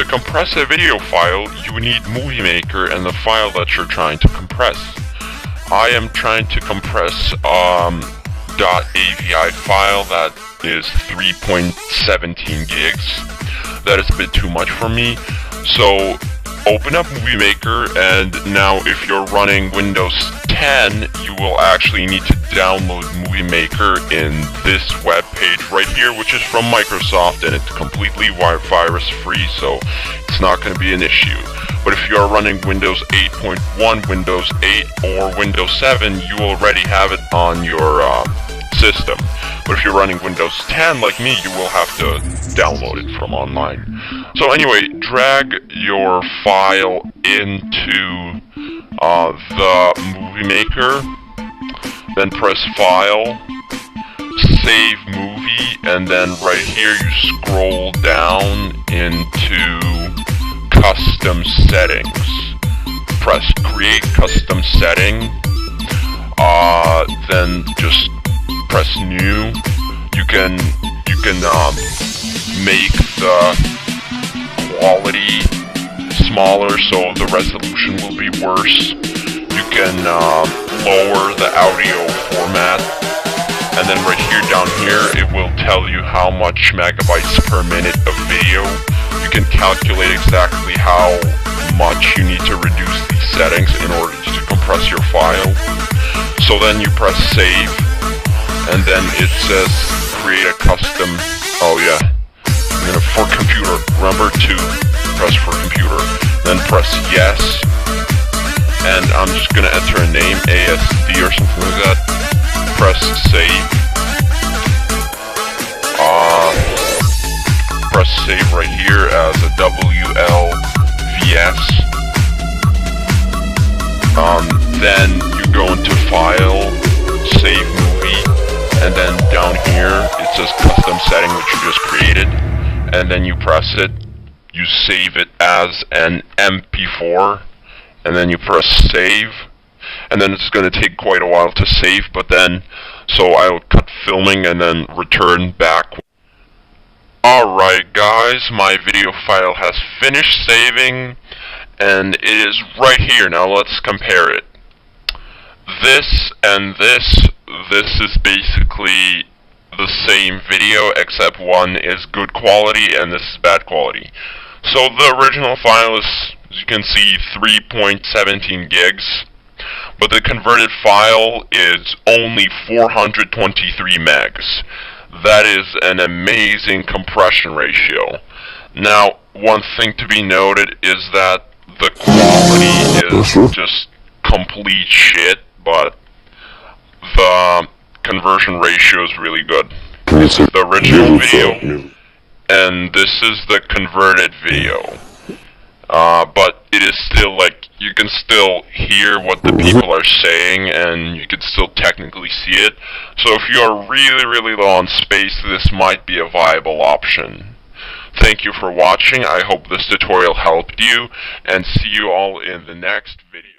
compress a video file, you need Movie Maker and the file that you're trying to compress. I am trying to compress .avi file that is 3.17 gigs. That is a bit too much for me. So open up Movie Maker, and now if you're running Windows 10, you will actually need to download Movie Maker in this web page right here, which is from Microsoft, and it's completely virus free, so it's not going to be an issue. But if you're running Windows 8.1, Windows 8, or Windows 7, you already have it on your system. But if you're running Windows 10 like me, you will have to download it from online. So anyway, drag your file into the Movie Maker, then press File, Save Movie, and then right here you scroll down into Custom Settings. Press Create Custom Setting, then just press New. You can make the quality smaller so the resolution will be worse. You can lower the audio format, and then right here down here it will tell you how much megabytes per minute of video. You can calculate exactly how much you need to reduce these settings in order to compress your file. So then you press Save, and then it says create a custom, for computer, remember to press for computer, then press yes, and I'm just going to enter a name, ASD or something like that, press save, press save right here as a WLVS, then you go into File, Save Movie, and then down here it says Custom Setting, which you just created, and then you press it, you save it as an MP4, and then you press Save, and then it's going to take quite a while to save, but then, so I'll cut filming and then return back. Alright guys, my video file has finished saving, and it is right here. Now let's compare it. This and this is basically the same video, except one is good quality and this is bad quality. So the original file is, as you can see, 3.17 gigs, but the converted file is only 423 megs. That is an amazing compression ratio. Now, one thing to be noted is that the quality is just complete shit, but the conversion ratio is really good. This is the original video, and this is the converted video. But it is still, like, you can still hear what the people are saying, and you can still technically see it. So if you are really, really low on space, this might be a viable option. Thank you for watching. I hope this tutorial helped you, and see you all in the next video.